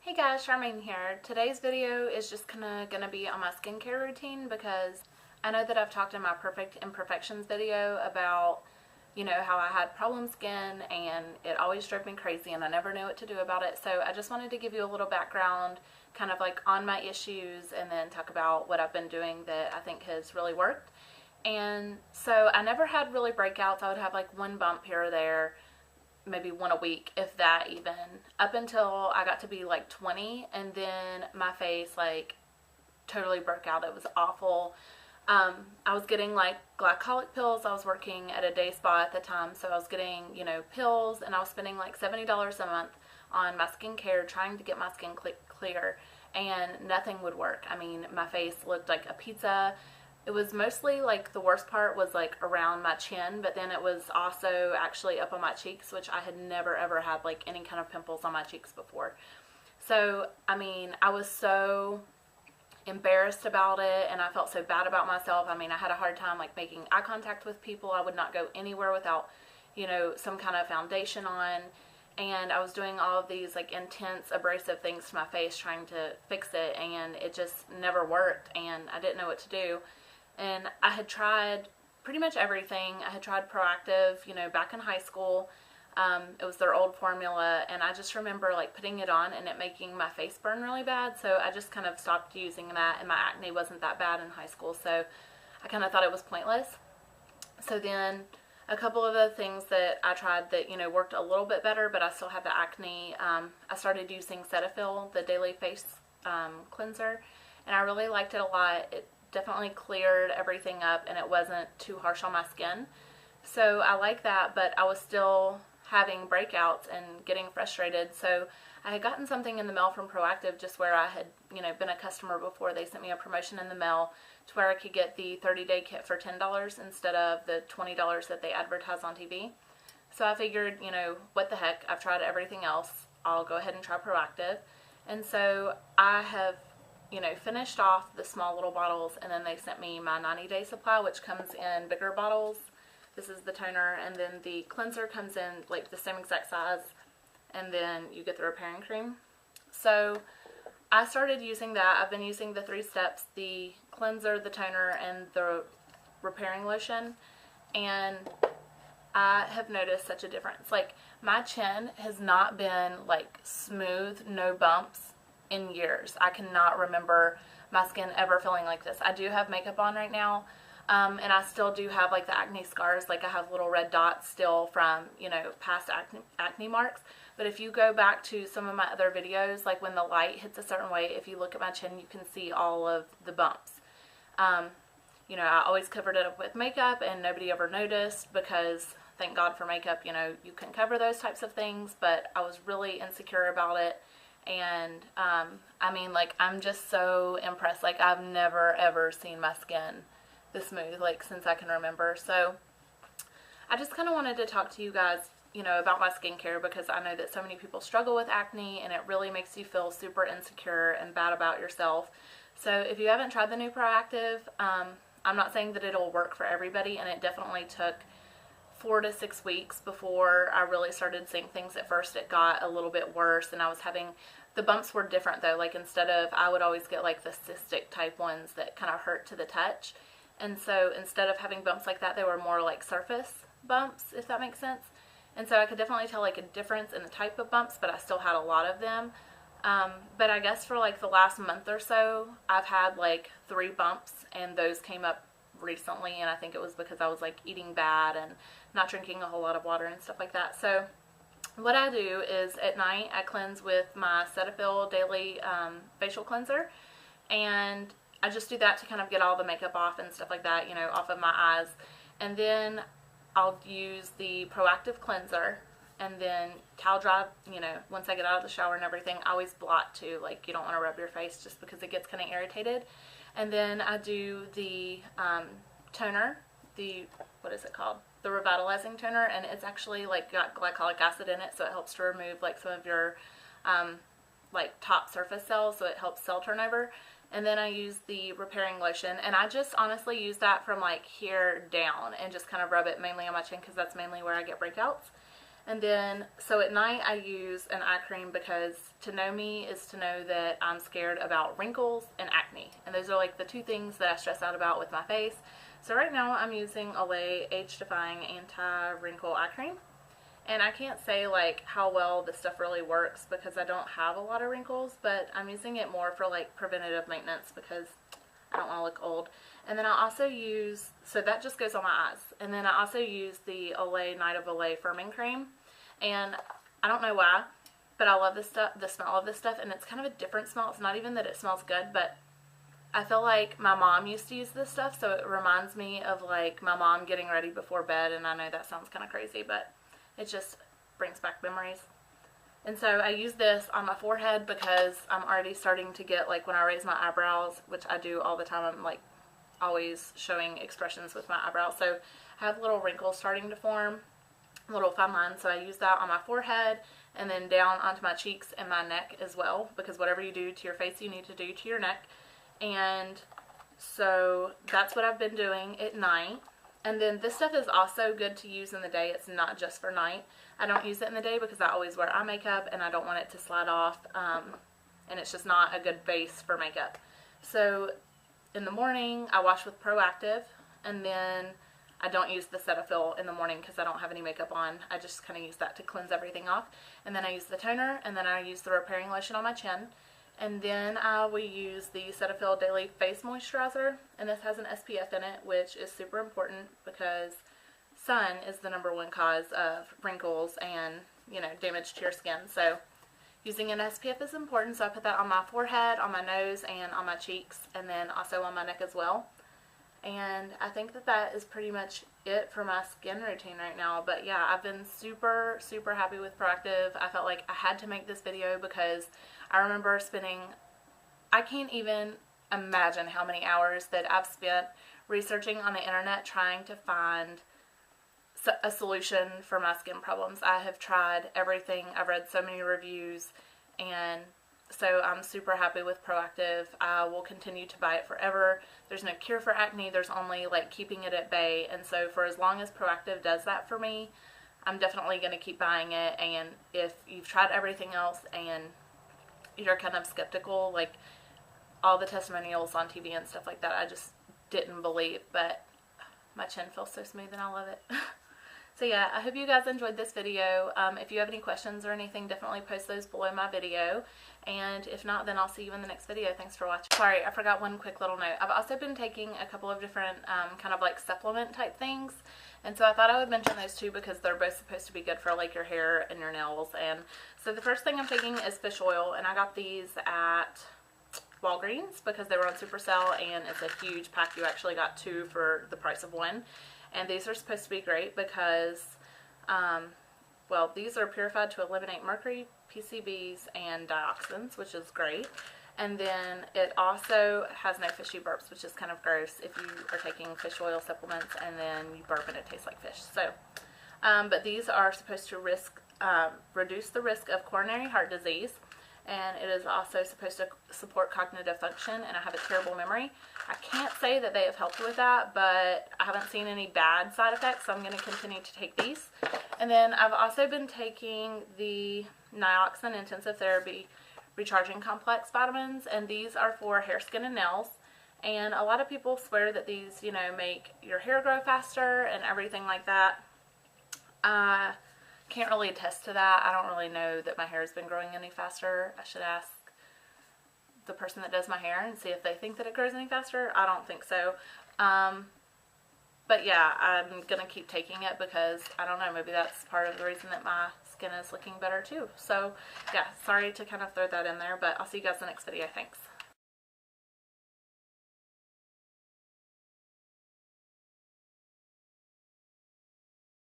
Hey guys, Charmaine here. Today's video is just gonna be on my skincare routine because I know that I've talked in my Perfect Imperfections video about, how I had problem skin and it always drove me crazy and I never knew what to do about it. So I just wanted to give you a little background kind of like on my issues and then talk about what I've been doing that I think has really worked. And so I never had really breakouts. I would have like one bump here or there, maybe one a week, if that even, up until I got to be like 20, and then my face like totally broke out. It was awful. I was getting like glycolic pills. I was working at a day spa at the time, so I was getting, pills, and I was spending like $70 a month on my skincare trying to get my skin clear, and nothing would work. I mean, my face looked like a pizza. It was mostly like the worst part was like around my chin, but then it was also actually up on my cheeks, which I had never ever had like any kind of pimples on my cheeks before. So, I mean, I was so embarrassed about it and I felt so bad about myself. I mean, I had a hard time like making eye contact with people. I would not go anywhere without, some kind of foundation on. And I was doing all of these like intense abrasive things to my face trying to fix it, and it just never worked and I didn't know what to do. And I had tried pretty much everything. I had tried Proactiv, back in high school. It was their old formula, and I just remember like putting it on and it making my face burn really bad. So I just kind of stopped using that, and my acne wasn't that bad in high school, so I kind of thought it was pointless. So then a couple of the things that I tried that, worked a little bit better, but I still had the acne. I started using Cetaphil, the daily face cleanser, and I really liked it a lot. It definitely cleared everything up and it wasn't too harsh on my skin. So I like that, but I was still having breakouts and getting frustrated. So I had gotten something in the mail from Proactiv, just where I had, been a customer before. They sent me a promotion in the mail to where I could get the 30-day kit for $10 instead of the $20 that they advertise on TV. So I figured, what the heck, I've tried everything else. I'll go ahead and try Proactiv. And so I have finished off the small little bottles, and then they sent me my 90-day supply, which comes in bigger bottles. This is the toner, and then the cleanser comes in like the same exact size, and then you get the repairing cream. So I started using that. I've been using the 3 steps, the cleanser, the toner, and the repairing lotion, and I have noticed such a difference. Like, my chin has not been like smooth, no bumps in years. I cannot remember my skin ever feeling like this. I do have makeup on right now, and I still do have like the acne scars. Like, I have little red dots still from, past acne marks. But if you go back to some of my other videos, like when the light hits a certain way, if you look at my chin, you can see all of the bumps. I always covered it up with makeup and nobody ever noticed, because thank God for makeup, you can cover those types of things, but I was really insecure about it. And I mean, like, I'm just so impressed. Like, I've never ever seen my skin this smooth, like, since I can remember. So I just kind of wanted to talk to you guys, about my skincare, because I know that so many people struggle with acne and it really makes you feel super insecure and bad about yourself. So if you haven't tried the new Proactiv, I'm not saying that it'll work for everybody, and it definitely took 4 to 6 weeks before I really started seeing things. At first it got a little bit worse, and I was having, the bumps were different though. Like, instead of, I would always get like the cystic type ones that kind of hurt to the touch, and so instead of having bumps like that, they were more like surface bumps, if that makes sense. And so I could definitely tell like a difference in the type of bumps, but I still had a lot of them. But I guess for like the last month or so, I've had like 3 bumps, and those came up recently, and I think it was because I was like eating bad and not drinking a whole lot of water and stuff like that. So what I do is at night I cleanse with my Cetaphil daily facial cleanser, and I just do that to kind of get all the makeup off and stuff like that, off of my eyes. And then I'll use the Proactiv cleanser, and then towel dry, once I get out of the shower and everything. I always blot too, like, you don't want to rub your face just because it gets kind of irritated. And then I do the toner, what is it called? The revitalizing toner, and it's actually like got glycolic acid in it, so it helps to remove like some of your like top surface cells, so it helps cell turnover. And then I use the repairing lotion, and I just honestly use that from like here down and just kind of rub it mainly on my chin, because that's mainly where I get breakouts. And then, so at night I use an eye cream because to know me is to know that I'm scared about wrinkles and acne. And those are like the two things that I stress out about with my face. So right now I'm using Olay Age Defying Anti-Wrinkle Eye Cream. And I can't say like how well this stuff really works because I don't have a lot of wrinkles, but I'm using it more for like preventative maintenance because I don't want to look old. And then I also use, so that just goes on my eyes. And then I also use the Olay Night of Olay Firming Cream. And I don't know why, but I love this stuff, the smell of this stuff, and it's kind of a different smell. It's not even that it smells good, but I feel like my mom used to use this stuff, so it reminds me of like my mom getting ready before bed, and I know that sounds kind of crazy, but it just brings back memories. And so I use this on my forehead because I'm already starting to get, like when I raise my eyebrows, which I do all the time, I'm like always showing expressions with my eyebrows, so I have little wrinkles starting to form, little fine lines, so I use that on my forehead and then down onto my cheeks and my neck as well, because whatever you do to your face you need to do to your neck. And so that's what I've been doing at night. And then this stuff is also good to use in the day. It's not just for night. I don't use it in the day because I always wear eye makeup and I don't want it to slide off, and it's just not a good base for makeup. So in the morning I wash with Proactiv, and then I don't use the Cetaphil in the morning because I don't have any makeup on. I just kind of use that to cleanse everything off. And then I use the toner, and then I use the repairing lotion on my chin. And then I will use the Cetaphil Daily Face Moisturizer. And this has an SPF in it, which is super important because sun is the #1 cause of wrinkles and, you know, damage to your skin. So using an SPF is important. So I put that on my forehead, on my nose, and on my cheeks, and then also on my neck as well. And I think that that is pretty much it for my skin routine right now. But yeah, I've been super, super happy with Proactiv. I felt like I had to make this video because I remember spending, I can't even imagine how many hours that I've spent researching on the internet trying to find a solution for my skin problems. I have tried everything. I've read so many reviews, and so I'm super happy with Proactiv. I will continue to buy it forever. There's no cure for acne. There's only like keeping it at bay. And so for as long as Proactiv does that for me, I'm definitely going to keep buying it. And if you've tried everything else and you're kind of skeptical, like all the testimonials on TV and stuff like that, I just didn't believe. But my chin feels so smooth and I love it. So yeah, I hope you guys enjoyed this video. If you have any questions or anything, definitely post those below my video. And if not, then I'll see you in the next video. Thanks for watching. Sorry, I forgot one quick little note. I've also been taking a couple of different kind of like supplement type things. And so I thought I would mention those too because they're both supposed to be good for like your hair and your nails. And so the first thing I'm taking is fish oil. And I got these at Walgreens because they were on super sale. And it's a huge pack. You actually got 2 for the price of 1. And these are supposed to be great because, well, these are purified to eliminate mercury, PCBs, and dioxins, which is great. And then it also has no fishy burps, which is kind of gross if you are taking fish oil supplements and then you burp and it tastes like fish. So, but these are supposed to reduce the risk of coronary heart disease. And it is also supposed to support cognitive function, and I have a terrible memory. I can't say that they have helped with that, but I haven't seen any bad side effects, so I'm going to continue to take these. And then I've also been taking the Nioxin Intensive Therapy Recharging Complex vitamins, and these are for hair, skin, and nails. And a lot of people swear that these, you know, make your hair grow faster and everything like that. Can't really attest to that. I don't really know that my hair has been growing any faster. I should ask the person that does my hair and see if they think that it grows any faster. I don't think so. But yeah, I'm going to keep taking it because, I don't know, maybe that's part of the reason that my skin is looking better too. So yeah, sorry to kind of throw that in there, but I'll see you guys in the next video. Thanks.